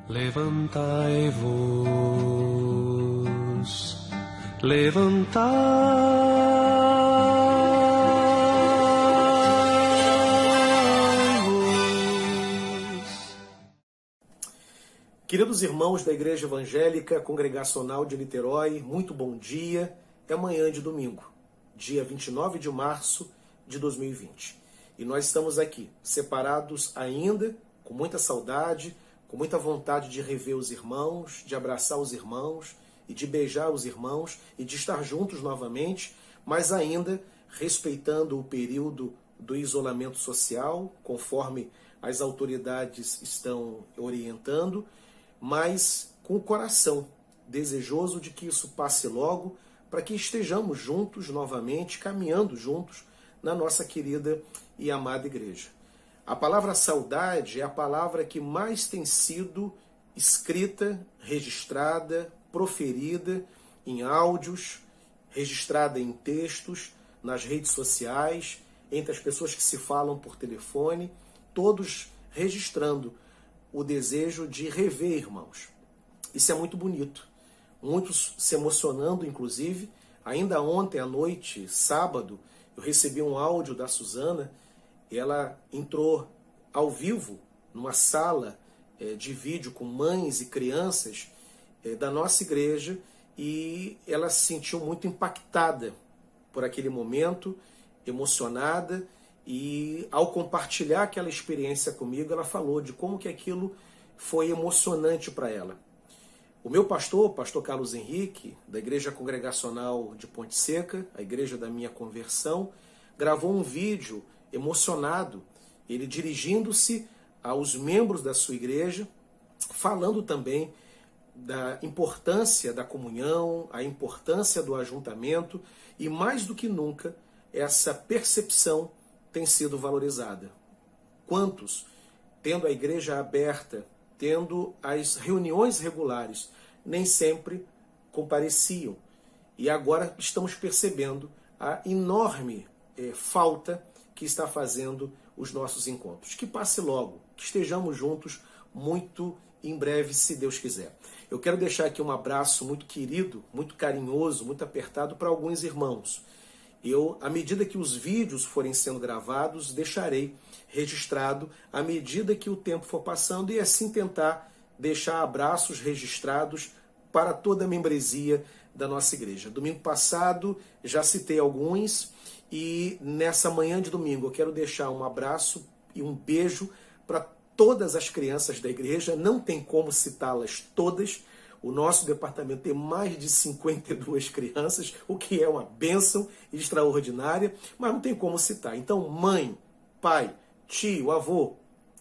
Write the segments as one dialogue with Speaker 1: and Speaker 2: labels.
Speaker 1: Levantai-vos, levantai-vos.
Speaker 2: Queridos irmãos da Igreja Evangélica Congregacional de Niterói, muito bom dia. É manhã de domingo, dia 29 de março de 2020. E nós estamos aqui, separados ainda, com muita saudade, com muita vontade de rever os irmãos, de abraçar os irmãos e de beijar os irmãos e de estar juntos novamente, mas ainda respeitando o período do isolamento social, conforme as autoridades estão orientando, mas com o coração desejoso de que isso passe logo, para que estejamos juntos novamente, caminhando juntos na nossa querida e amada igreja. A palavra saudade é a palavra que mais tem sido escrita, registrada, proferida em áudios, registrada em textos, nas redes sociais, entre as pessoas que se falam por telefone, todos registrando o desejo de rever irmãos. Isso é muito bonito. Muitos se emocionando, inclusive. Ainda ontem à noite, sábado, eu recebi um áudio da Suzana. Ela entrou ao vivo numa sala de vídeo com mães e crianças da nossa igreja e ela se sentiu muito impactada por aquele momento, emocionada, e ao compartilhar aquela experiência comigo, ela falou de como que aquilo foi emocionante para ela. O meu pastor, o pastor Carlos Henrique, da Igreja Congregacional de Ponte Seca, a igreja da minha conversão, gravou um vídeo emocionado, ele dirigindo-se aos membros da sua igreja, falando também da importância da comunhão, a importância do ajuntamento e, mais do que nunca, essa percepção tem sido valorizada. Quantos, tendo a igreja aberta, tendo as reuniões regulares, nem sempre compareciam. E agora estamos percebendo a enorme falta que está fazendo os nossos encontros. Que passe logo, que estejamos juntos muito em breve, se Deus quiser. Eu quero deixar aqui um abraço muito querido, muito carinhoso, muito apertado para alguns irmãos. Eu, à medida que os vídeos forem sendo gravados, deixarei registrado à medida que o tempo for passando e assim tentar deixar abraços registrados para toda a membresia da nossa igreja. Domingo passado já citei alguns e nessa manhã de domingo eu quero deixar um abraço e um beijo para todas as crianças da igreja. Não tem como citá-las todas. O nosso departamento tem mais de 52 crianças, o que é uma bênção extraordinária, mas não tem como citar. Então, mãe, pai, tio, avô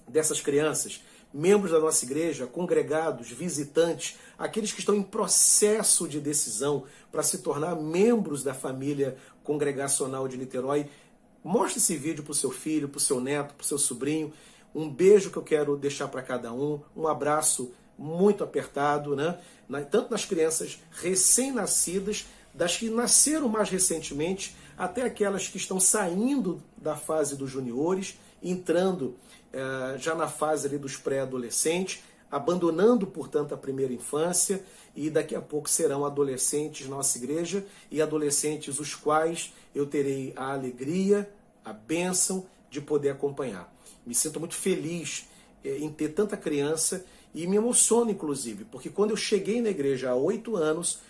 Speaker 2: dessas crianças, membros da nossa igreja, congregados, visitantes, aqueles que estão em processo de decisão para se tornar membros da família congregacional de Niterói, mostre esse vídeo para o seu filho, para o seu neto, para o seu sobrinho. Um beijo que eu quero deixar para cada um abraço muito apertado, né? Tanto nas crianças recém-nascidas, das que nasceram mais recentemente, até aquelas que estão saindo da fase dos juniores, entrando já na fase ali dos pré-adolescentes, abandonando, portanto, a primeira infância, e daqui a pouco serão adolescentes na nossa igreja, e adolescentes os quais eu terei a alegria, a bênção de poder acompanhar. Me sinto muito feliz em ter tanta criança e me emociono, inclusive, porque quando eu cheguei na igreja há 8 anos,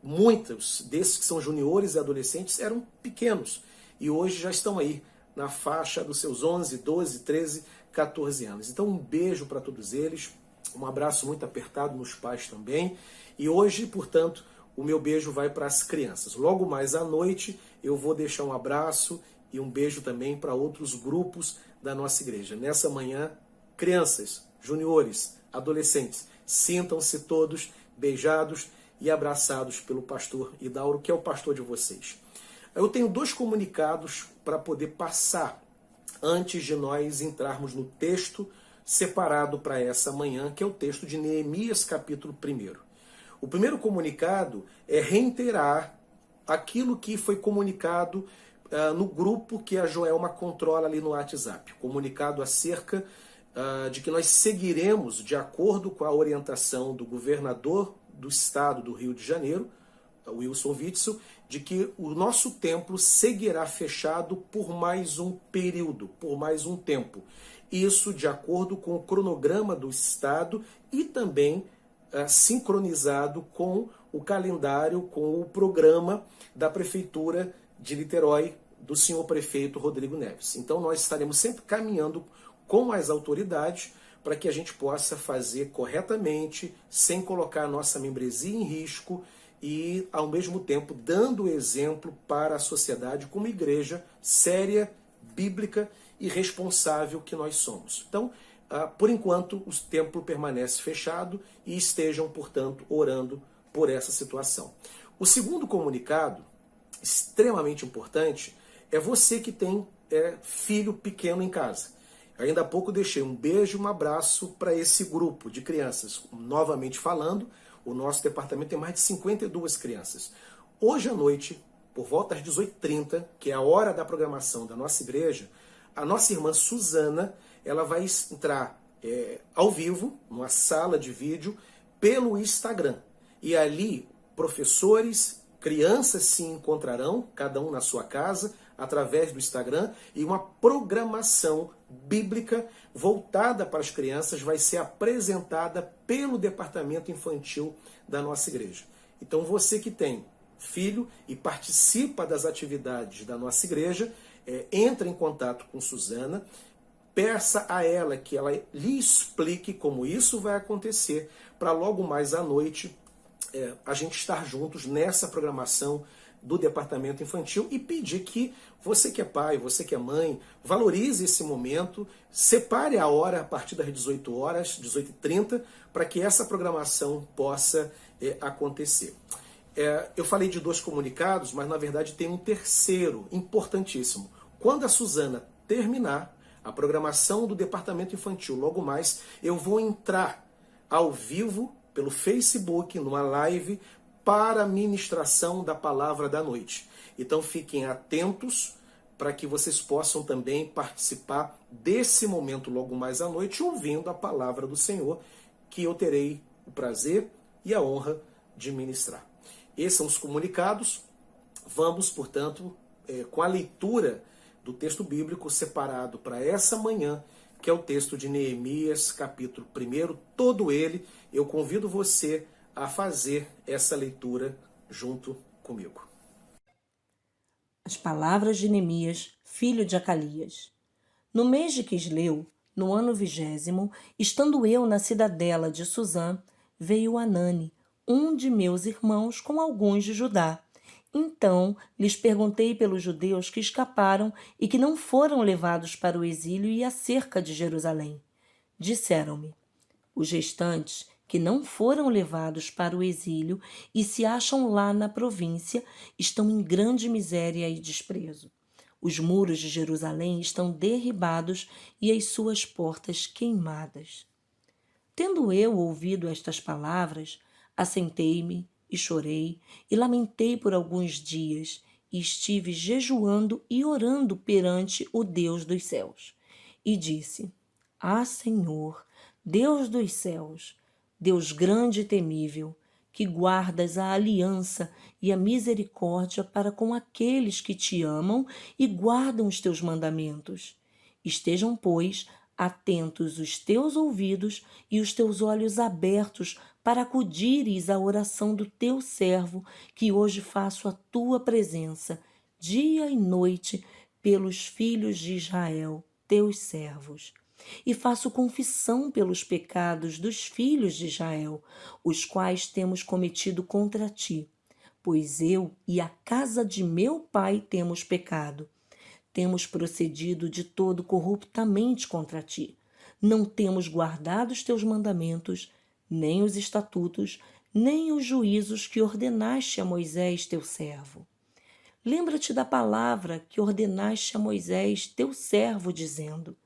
Speaker 2: muitos desses que são juniores e adolescentes eram pequenos e hoje já estão aí na faixa dos seus 11, 12, 13, 14 anos. Então um beijo para todos eles, um abraço muito apertado nos pais também, e hoje, portanto, o meu beijo vai para as crianças. Logo mais à noite eu vou deixar um abraço e um beijo também para outros grupos da nossa igreja. Nessa manhã, crianças, juniores, adolescentes, sintam-se todos beijados e abraçados pelo pastor Idauro, que é o pastor de vocês. Eu tenho 2 comunicados para poder passar antes de nós entrarmos no texto separado para essa manhã, que é o texto de Neemias, capítulo 1. O primeiro comunicado é reiterar aquilo que foi comunicado no grupo que a Joelma controla ali no WhatsApp, comunicado acerca de que nós seguiremos de acordo com a orientação do governador do estado do Rio de Janeiro, Wilson Witzel, de que o nosso templo seguirá fechado por mais um período, por mais um tempo. Isso de acordo com o cronograma do estado e também sincronizado com o calendário, com o programa da Prefeitura de Niterói, do senhor prefeito Rodrigo Neves. Então nós estaremos sempre caminhando com as autoridades para que a gente possa fazer corretamente, sem colocar a nossa membresia em risco e, ao mesmo tempo, dando exemplo para a sociedade como igreja séria, bíblica e responsável que nós somos. Então, por enquanto, o templo permanece fechado e estejam, portanto, orando por essa situação. O segundo comunicado, extremamente importante, é você que tem filho pequeno em casa. Ainda há pouco deixei um beijo e um abraço para esse grupo de crianças. Novamente falando, o nosso departamento tem mais de 52 crianças. Hoje à noite, por volta das 18h30, que é a hora da programação da nossa igreja, a nossa irmã Suzana, ela vai entrar ao vivo, numa sala de vídeo, pelo Instagram. E ali, professores, crianças se encontrarão, cada um na sua casa, através do Instagram, e uma programação bíblica voltada para as crianças vai ser apresentada pelo departamento infantil da nossa igreja. Então você que tem filho e participa das atividades da nossa igreja, entra em contato com Suzana, peça a ela que ela lhe explique como isso vai acontecer, para logo mais à noite a gente estar juntos nessa programação do departamento infantil e pedir que você que é pai, você que é mãe, valorize esse momento, separe a hora a partir das 18 horas, 18h30, para que essa programação possa acontecer. Eu falei de 2 comunicados, mas na verdade tem um terceiro, importantíssimo. Quando a Suzana terminar a programação do departamento infantil, logo mais, eu vou entrar ao vivo pelo Facebook, numa live, para a ministração da palavra da noite. Então fiquem atentos para que vocês possam também participar desse momento logo mais à noite, ouvindo a palavra do Senhor, que eu terei o prazer e a honra de ministrar. Esses são os comunicados. Vamos, portanto, com a leitura do texto bíblico separado para essa manhã, que é o texto de Neemias, capítulo 1, todo ele. Eu convido você a fazer essa leitura junto comigo.
Speaker 3: As palavras de Neemias, filho de Acalias. No mês de Quisleu, no ano 20º, estando eu na cidadela de Suzã, veio Anani, um de meus irmãos, com alguns de Judá. Então lhes perguntei pelos judeus que escaparam e que não foram levados para o exílio e acerca de Jerusalém. Disseram-me: os restantes que não foram levados para o exílio e se acham lá na província estão em grande miséria e desprezo. Os muros de Jerusalém estão derribados e as suas portas queimadas. Tendo eu ouvido estas palavras, assentei-me e chorei e lamentei por alguns dias e estive jejuando e orando perante o Deus dos céus. E disse: Ah, Senhor, Deus dos céus, Deus grande e temível, que guardas a aliança e a misericórdia para com aqueles que te amam e guardam os teus mandamentos. Estejam, pois, atentos os teus ouvidos e os teus olhos abertos para acudires à oração do teu servo, que hoje faço à tua presença, dia e noite, pelos filhos de Israel, teus servos. E faço confissão pelos pecados dos filhos de Israel, os quais temos cometido contra ti, pois eu e a casa de meu pai temos pecado. Temos procedido de todo corruptamente contra ti. Não temos guardado os teus mandamentos, nem os estatutos, nem os juízos que ordenaste a Moisés, teu servo. Lembra-te da palavra que ordenaste a Moisés, teu servo, dizendo: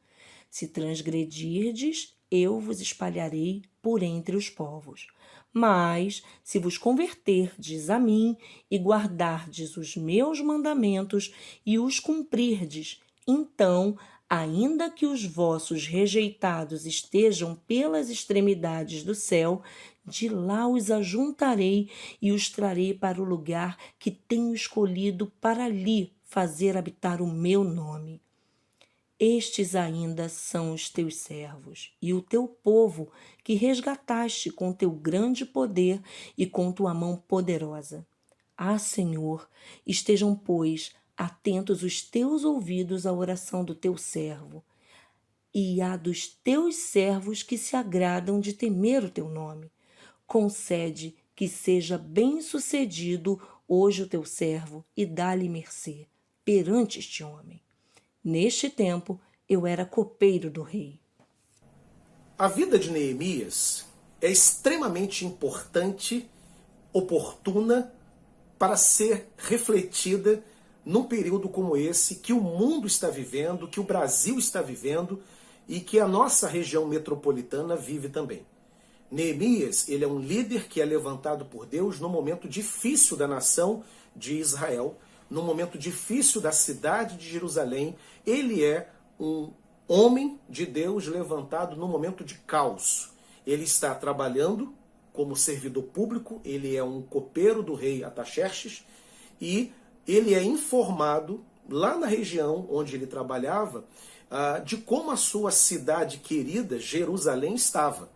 Speaker 3: se transgredirdes, eu vos espalharei por entre os povos. Mas, se vos converterdes a mim e guardardes os meus mandamentos e os cumprirdes, então Ainda que os vossos rejeitados estejam pelas extremidades do céu, de lá os ajuntarei e os trarei para o lugar que tenho escolhido para ali fazer habitar o meu nome. Estes ainda são os teus servos e o teu povo que resgataste com teu grande poder e com tua mão poderosa. Ah, Senhor, estejam, pois, atentos os teus ouvidos à oração do teu servo e à dos teus servos que se agradam de temer o teu nome. Concede que seja bem-sucedido hoje o teu servo e dá-lhe mercê perante este homem. Neste tempo, eu era copeiro do rei.
Speaker 2: A vida de Neemias é extremamente importante, oportuna, para ser refletida num período como esse que o mundo está vivendo, que o Brasil está vivendo e que a nossa região metropolitana vive também. Neemias, ele é um líder que é levantado por Deus no momento difícil da nação de Israel, no momento difícil da cidade de Jerusalém. Ele é um homem de Deus levantado no momento de caos. Ele está trabalhando como servidor público, ele é um copeiro do rei Artaxerxes e ele é informado lá na região onde ele trabalhava de como a sua cidade querida, Jerusalém, estava.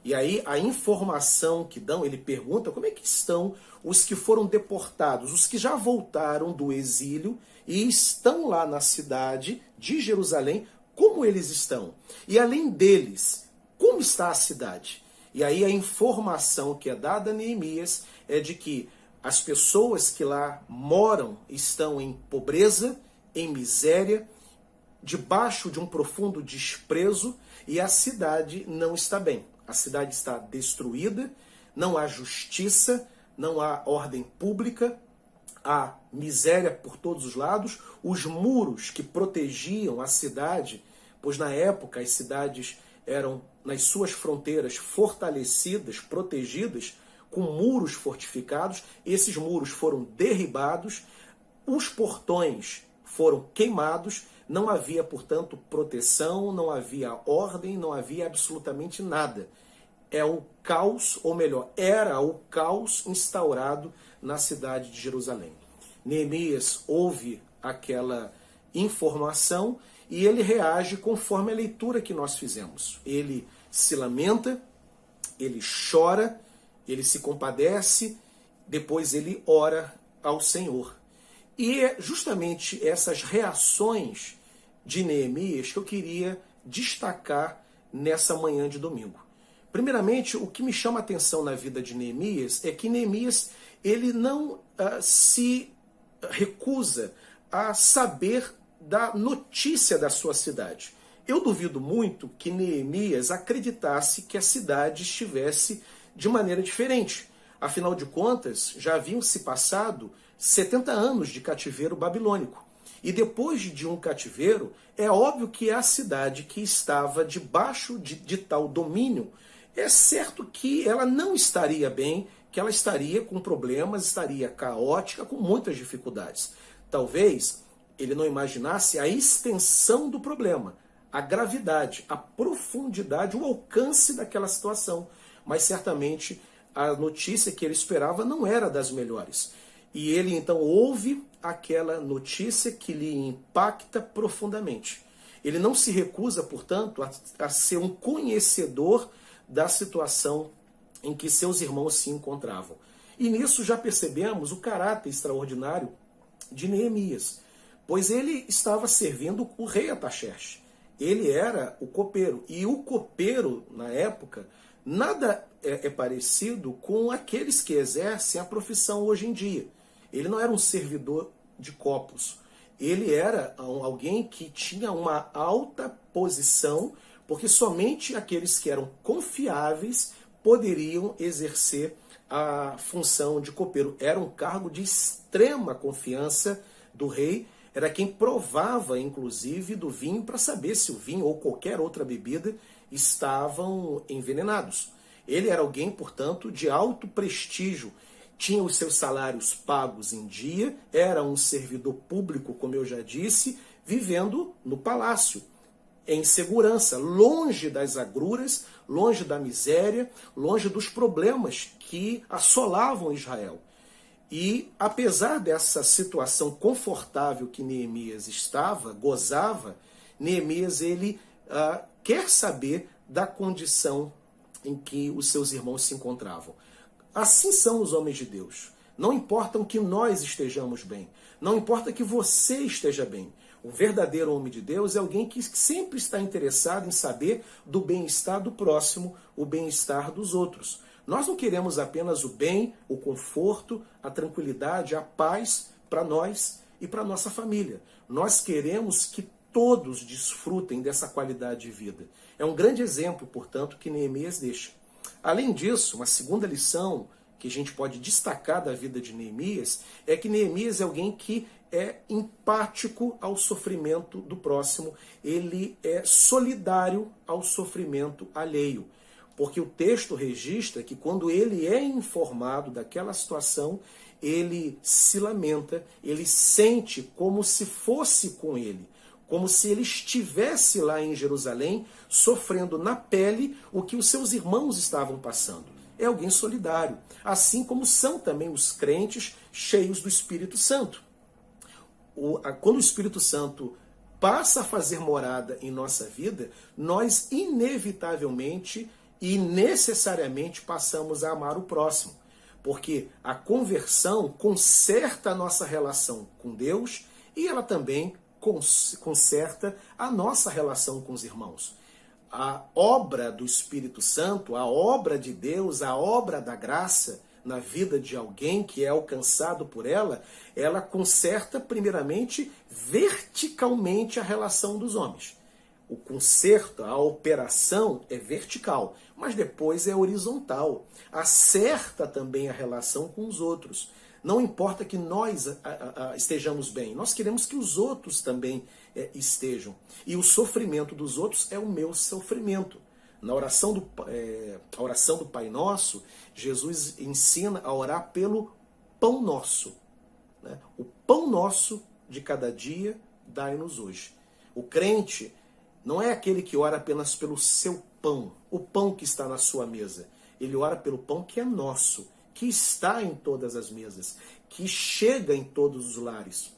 Speaker 2: E aí a informação que dão, ele pergunta como é que estão os que foram deportados, os que já voltaram do exílio e estão lá na cidade de Jerusalém, como eles estão? E além deles, como está a cidade? E aí a informação que é dada a Neemias é de que as pessoas que lá moram estão em pobreza, em miséria, debaixo de um profundo desprezo e a cidade não está bem. A cidade está destruída, não há justiça, não há ordem pública, há miséria por todos os lados. Os muros que protegiam a cidade, pois na época as cidades eram nas suas fronteiras fortalecidas, protegidas, com muros fortificados, esses muros foram derribados, os portões foram queimados, não havia, portanto, proteção, não havia ordem, não havia absolutamente nada. É o caos, ou melhor, era o caos instaurado na cidade de Jerusalém. Neemias ouve aquela informação e ele reage conforme a leitura que nós fizemos. Ele se lamenta, ele chora, ele se compadece, depois ele ora ao Senhor. E é justamente essas reações de Neemias que eu queria destacar nessa manhã de domingo. Primeiramente, o que me chama a atenção na vida de Neemias é que Neemias ele não se recusa a saber da notícia da sua cidade. Eu duvido muito que Neemias acreditasse que a cidade estivesse de maneira diferente. Afinal de contas, já haviam se passado 70 anos de cativeiro babilônico. E depois de um cativeiro, é óbvio que a cidade que estava debaixo de tal domínio, é certo que ela não estaria bem, que ela estaria com problemas, estaria caótica, com muitas dificuldades. Talvez ele não imaginasse a extensão do problema, a gravidade, a profundidade, o alcance daquela situação. Mas certamente a notícia que ele esperava não era das melhores. E ele então ouve aquela notícia que lhe impacta profundamente. Ele não se recusa, portanto, a ser um conhecedor da situação em que seus irmãos se encontravam. E nisso já percebemos o caráter extraordinário de Neemias, pois ele estava servindo o rei Artaxerxes. Ele era o copeiro. E o copeiro, na época, nada é parecido com aqueles que exercem a profissão hoje em dia. Ele não era um servidor de copos. Ele era alguém que tinha uma alta posição, porque somente aqueles que eram confiáveis poderiam exercer a função de copeiro. Era um cargo de extrema confiança do rei. Era quem provava, inclusive, do vinho para saber se o vinho ou qualquer outra bebida estavam envenenados. Ele era alguém, portanto, de alto prestígio. Tinha os seus salários pagos em dia, era um servidor público, como eu já disse, vivendo no palácio. em segurança, longe das agruras, longe da miséria, longe dos problemas que assolavam Israel. E apesar dessa situação confortável que Neemias estava, gozava, Neemias ele quer saber da condição em que os seus irmãos se encontravam. Assim são os homens de Deus. Não importa que nós estejamos bem, não importa que você esteja bem. O verdadeiro homem de Deus é alguém que sempre está interessado em saber do bem-estar do próximo, o bem-estar dos outros. Nós não queremos apenas o bem, o conforto, a tranquilidade, a paz para nós e para nossa família. Nós queremos que todos desfrutem dessa qualidade de vida. É um grande exemplo, portanto, que Neemias deixa. Além disso, uma segunda lição que a gente pode destacar da vida de Neemias é que Neemias é alguém que é empático ao sofrimento do próximo, ele é solidário ao sofrimento alheio. Porque o texto registra que quando ele é informado daquela situação, ele se lamenta, ele sente como se fosse com ele, como se ele estivesse lá em Jerusalém, sofrendo na pele o que os seus irmãos estavam passando. É alguém solidário, assim como são também os crentes cheios do Espírito Santo. Quando o Espírito Santo passa a fazer morada em nossa vida, nós inevitavelmente e necessariamente passamos a amar o próximo, porque a conversão conserta a nossa relação com Deus e ela também conserta a nossa relação com os irmãos. A obra do Espírito Santo, a obra de Deus, a obra da graça na vida de alguém que é alcançado por ela, ela conserta primeiramente verticalmente a relação dos homens. O conserto, a operação é vertical, mas depois é horizontal. Acerta também a relação com os outros. Não importa que nós estejamos bem, nós queremos que os outros também estejam. E o sofrimento dos outros é o meu sofrimento. Na oração do Pai Nosso, Jesus ensina a orar pelo pão nosso. Né? O pão nosso de cada dia, dai-nos hoje. O crente não é aquele que ora apenas pelo seu pão, o pão que está na sua mesa. Ele ora pelo pão que é nosso, que está em todas as mesas, que chega em todos os lares.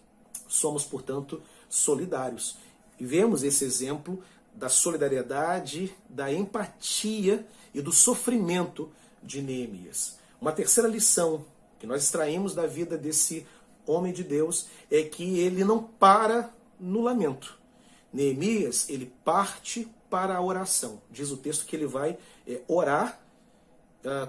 Speaker 2: Somos, portanto, solidários. E vemos esse exemplo da solidariedade, da empatia e do sofrimento de Neemias. Uma terceira lição que nós extraímos da vida desse homem de Deus é que ele não para no lamento. Neemias, ele parte para a oração. Diz o texto que ele vai orar,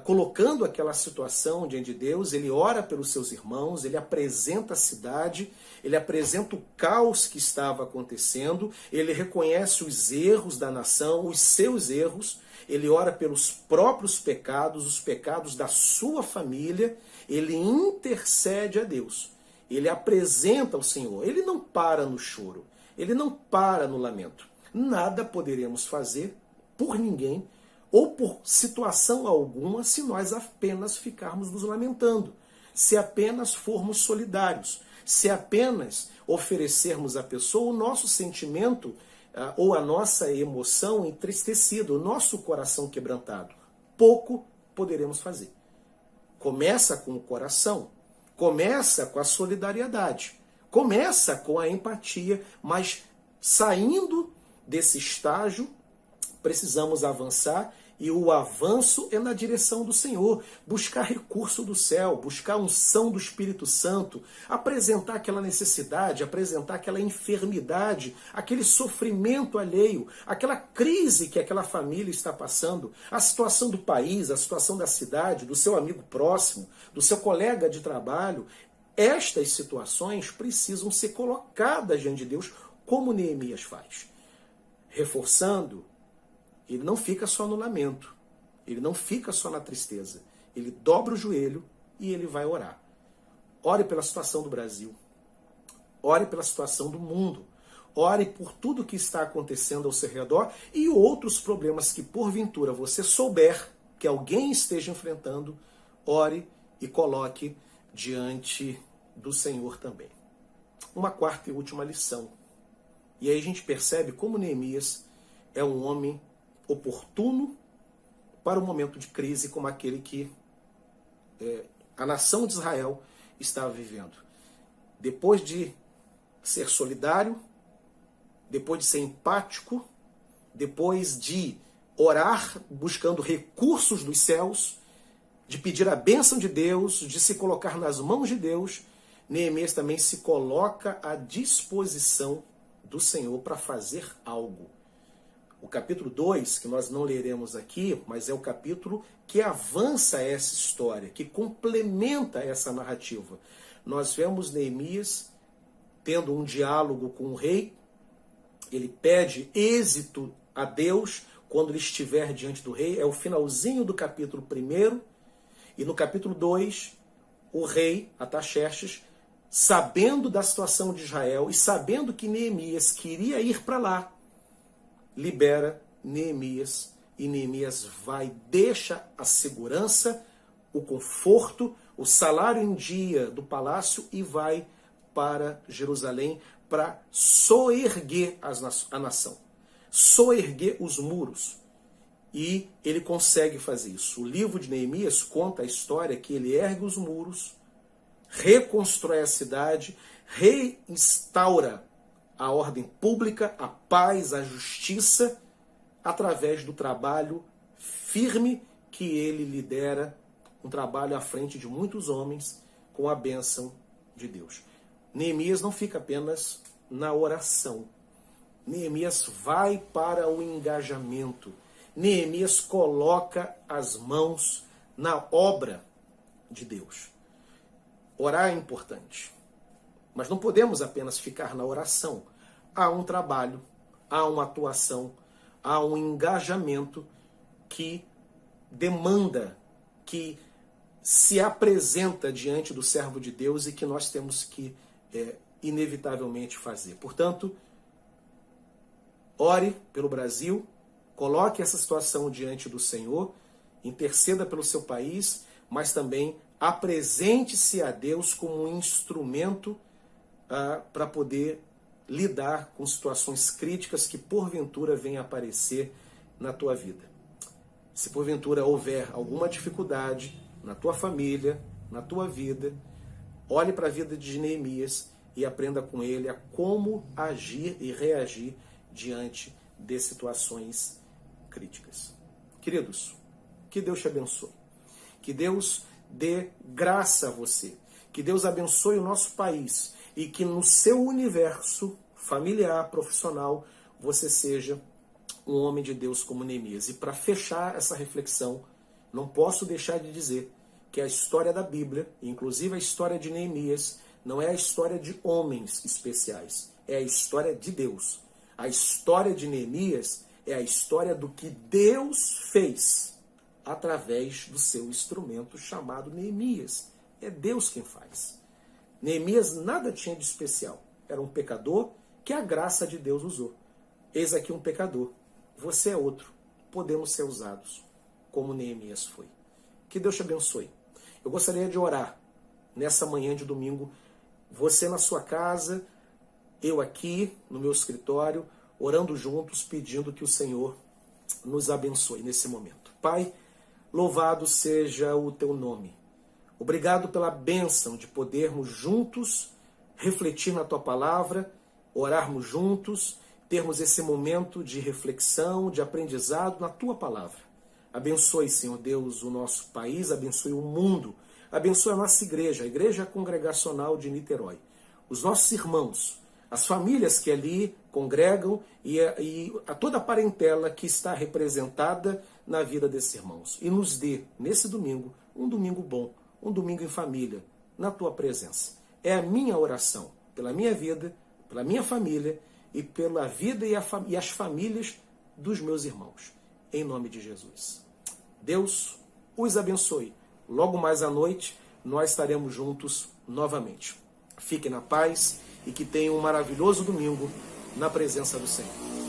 Speaker 2: colocando aquela situação diante de Deus, ele ora pelos seus irmãos, ele apresenta a cidade, ele apresenta o caos que estava acontecendo, ele reconhece os erros da nação, os seus erros, ele ora pelos próprios pecados, os pecados da sua família, ele intercede a Deus, ele apresenta ao Senhor, ele não para no choro, ele não para no lamento. Nada poderemos fazer por ninguém ou por situação alguma se nós apenas ficarmos nos lamentando, se apenas formos solidários, se apenas oferecermos à pessoa o nosso sentimento ou a nossa emoção entristecida, o nosso coração quebrantado. Pouco poderemos fazer. Começa com o coração, começa com a solidariedade, começa com a empatia, mas saindo desse estágio, precisamos avançar e o avanço é na direção do Senhor, buscar recurso do céu, buscar unção do Espírito Santo, apresentar aquela necessidade, apresentar aquela enfermidade, aquele sofrimento alheio, aquela crise que aquela família está passando, a situação do país, a situação da cidade, do seu amigo próximo, do seu colega de trabalho. Estas situações precisam ser colocadas diante de Deus, como Neemias faz. Reforçando, ele não fica só no lamento, ele não fica só na tristeza, ele dobra o joelho e ele vai orar. Ore pela situação do Brasil, ore pela situação do mundo, ore por tudo que está acontecendo ao seu redor e outros problemas que porventura você souber que alguém esteja enfrentando, ore e coloque diante do Senhor também. Uma quarta e última lição. E aí a gente percebe como Neemias é um homem oportuno para um momento de crise como aquele que a nação de Israel estava vivendo. Depois de ser solidário, depois de ser empático, depois de orar buscando recursos dos céus, de pedir a bênção de Deus, de se colocar nas mãos de Deus, Neemias também se coloca à disposição do Senhor para fazer algo. O capítulo 2, que nós não leremos aqui, mas é o capítulo que avança essa história, que complementa essa narrativa. Nós vemos Neemias tendo um diálogo com o rei, ele pede êxito a Deus quando ele estiver diante do rei, é o finalzinho do capítulo 1, e no capítulo 2, o rei Artaxerxes, sabendo da situação de Israel e sabendo que Neemias queria ir para lá, libera Neemias, e Neemias vai, deixa a segurança, o conforto, o salário em dia do palácio e vai para Jerusalém para soerguer a nação, soerguer os muros. E ele consegue fazer isso. O livro de Neemias conta a história que ele ergue os muros, reconstrói a cidade, reinstaura a ordem pública, a paz, a justiça, através do trabalho firme que ele lidera, um trabalho à frente de muitos homens, com a bênção de Deus. Neemias não fica apenas na oração. Neemias vai para o engajamento. Neemias coloca as mãos na obra de Deus. Orar é importante, mas não podemos apenas ficar na oração. Há um trabalho, há uma atuação, há um engajamento que demanda, que se apresenta diante do servo de Deus e que nós temos que inevitavelmente fazer. Portanto, ore pelo Brasil, coloque essa situação diante do Senhor, interceda pelo seu país, mas também apresente-se a Deus como um instrumento para poder lidar com situações críticas que porventura venham a aparecer na tua vida. Se porventura houver alguma dificuldade na tua família, na tua vida, olhe para a vida de Neemias e aprenda com ele a como agir e reagir diante de situações críticas. Queridos, que Deus te abençoe. Que Deus dê graça a você. Que Deus abençoe o nosso país e que no seu universo familiar, profissional, você seja um homem de Deus como Neemias. E para fechar essa reflexão, não posso deixar de dizer que a história da Bíblia, inclusive a história de Neemias, não é a história de homens especiais, é a história de Deus. A história de Neemias é a história do que Deus fez através do seu instrumento chamado Neemias. É Deus quem faz. Neemias nada tinha de especial. Era um pecador que a graça de Deus usou. Eis aqui um pecador. Você é outro. Podemos ser usados como Neemias foi. Que Deus te abençoe. Eu gostaria de orar nessa manhã de domingo. Você na sua casa, eu aqui no meu escritório, orando juntos, pedindo que o Senhor nos abençoe nesse momento. Pai, louvado seja o teu nome. Obrigado pela bênção de podermos juntos refletir na tua palavra, orarmos juntos, termos esse momento de reflexão, de aprendizado na tua palavra. Abençoe, Senhor Deus, o nosso país, abençoe o mundo, abençoe a nossa igreja, a Igreja Congregacional de Niterói, os nossos irmãos, as famílias que ali congregam e a toda a parentela que está representada na vida desses irmãos. E nos dê, nesse domingo, um domingo bom, um domingo em família, na tua presença. É a minha oração, pela minha vida, pela minha família e pela vida e as famílias dos meus irmãos. Em nome de Jesus. Deus os abençoe. Logo mais à noite, nós estaremos juntos novamente. Fiquem na paz e que tenham um maravilhoso domingo na presença do Senhor.